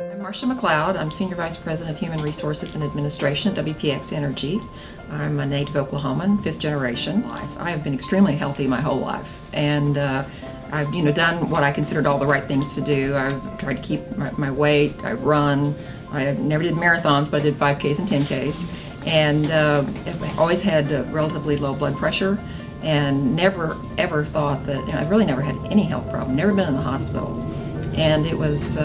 I'm Marcia MacLeod. I'm Senior Vice President of Human Resources and Administration at WPX Energy. I'm a native Oklahoman, fifth generation. I have been extremely healthy my whole life, and I've done what I considered all the right things to do. I've tried to keep my weight. I run. I never did marathons, but I did 5Ks and 10Ks, and I've always had relatively low blood pressure, and never ever thought that I've really never had any health problem. Never been in the hospital. And it was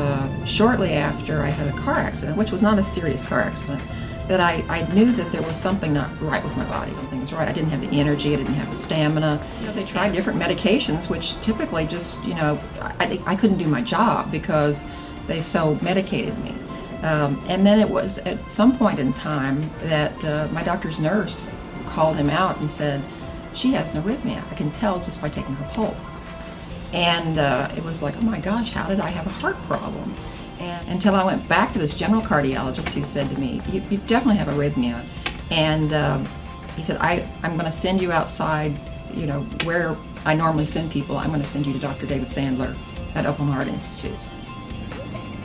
shortly after I had a car accident, which was not a serious car accident, that I knew that there was something not right with my body. Something was right. I didn't have the energy. I didn't have the stamina. They tried different medications, which typically just, I couldn't do my job because they so medicated me. And then it was at some point in time that my doctor's nurse called him out and said, "She has an arrhythmia. I can tell just by taking her pulse." And it was like, oh my gosh, how did I have a heart problem? And until I went back to this general cardiologist who said to me, you definitely have arrhythmia. And he said, I'm going to send you outside, where I normally send people. I'm going to send you to Dr. David Sandler at Oklahoma Heart Institute.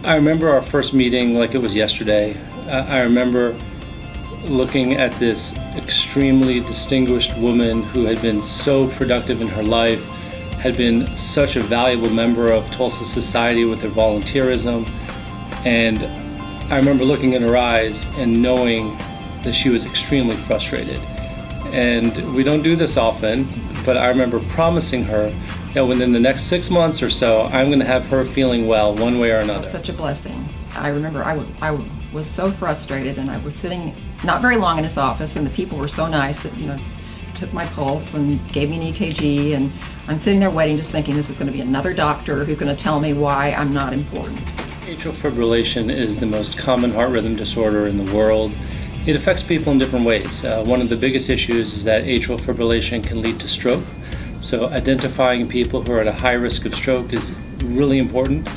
I remember our first meeting like it was yesterday. I remember looking at this extremely distinguished woman who had been so productive in her life, had been such a valuable member of Tulsa society with her volunteerism, and I remember looking in her eyes and knowing that she was extremely frustrated. And we don't do this often, but I remember promising her that within the next 6 months or so, I'm going to have her feeling well one way or another. Such a blessing. I remember I was so frustrated, and I was sitting not very long in his office, and the people were so nice that, took my pulse and gave me an EKG, and I'm sitting there waiting, just thinking this is going to be another doctor who's going to tell me why I'm not important. Atrial fibrillation is the most common heart rhythm disorder in the world. It affects people in different ways. One of the biggest issues is that atrial fibrillation can lead to stroke. So identifying people who are at a high risk of stroke is really important,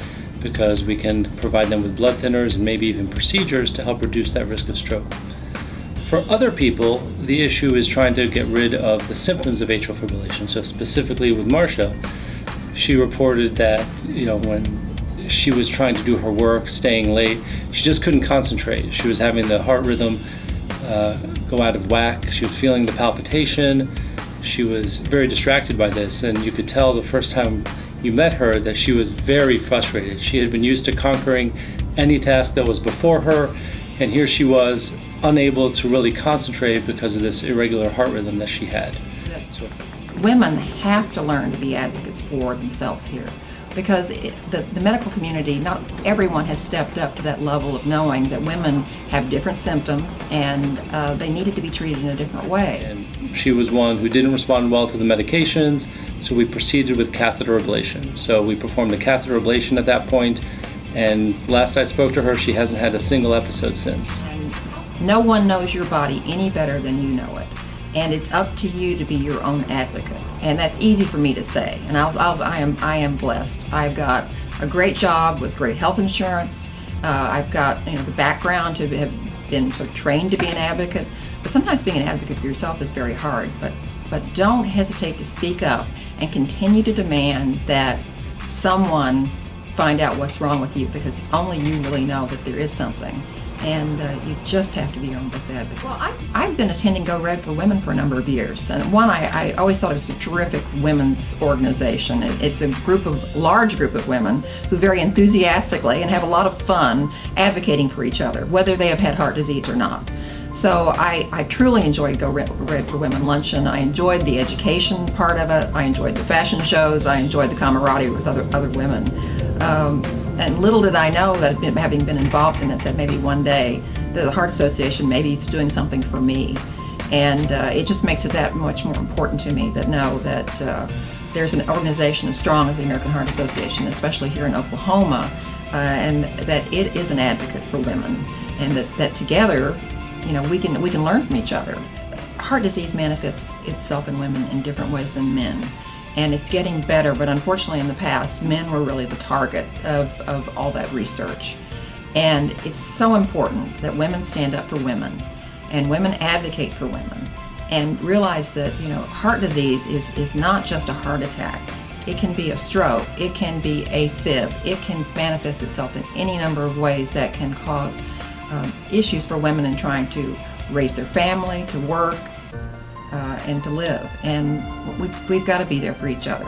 because we can provide them with blood thinners and maybe even procedures to help reduce that risk of stroke. For other people, the issue is trying to get rid of the symptoms of atrial fibrillation. So specifically with Marcia, she reported that when she was trying to do her work, staying late, she just couldn't concentrate. She was having the heart rhythm go out of whack. She was feeling the palpitation. She was very distracted by this, and you could tell the first time you met her that she was very frustrated. She had been used to conquering any task that was before her, and here she was unable to really concentrate because of this irregular heart rhythm that she had. So, women have to learn to be advocates for themselves here, because the medical community, not everyone has stepped up to that level of knowing that women have different symptoms, and they needed to be treated in a different way. And she was one who didn't respond well to the medications, so we proceeded with catheter ablation. So we performed the catheter ablation at that point, and last I spoke to her, she hasn't had a single episode since. No one knows your body any better than you know it, and it's up to you to be your own advocate. And that's easy for me to say, and I am blessed. I've got a great job with great health insurance. I've got the background to have been sort of trained to be an advocate. But sometimes being an advocate for yourself is very hard. But don't hesitate to speak up and continue to demand that someone find out what's wrong with you, because only you really know that there is something. And you just have to be your own best advocate. Well, I've been attending Go Red for Women for a number of years. And one, I always thought it was a terrific women's organization. It's a large group of women who very enthusiastically and have a lot of fun advocating for each other, whether they have had heart disease or not. So I truly enjoyed Go Red for Women Luncheon. I enjoyed the education part of it. I enjoyed the fashion shows. I enjoyed the camaraderie with other women. And little did I know that, having been involved in it, that maybe one day the Heart Association maybe is doing something for me. And it just makes it that much more important to me that there's an organization as strong as the American Heart Association, especially here in Oklahoma, and that it is an advocate for women, and that together, we can learn from each other. Heart disease manifests itself in women in different ways than men. And it's getting better, but unfortunately in the past, men were really the target of all that research. And it's so important that women stand up for women, and women advocate for women, and realize that heart disease is not just a heart attack. It can be a stroke. It can be a fib. It can manifest itself in any number of ways that can cause issues for women in trying to raise their family, to work, and to live. And we've got to be there for each other.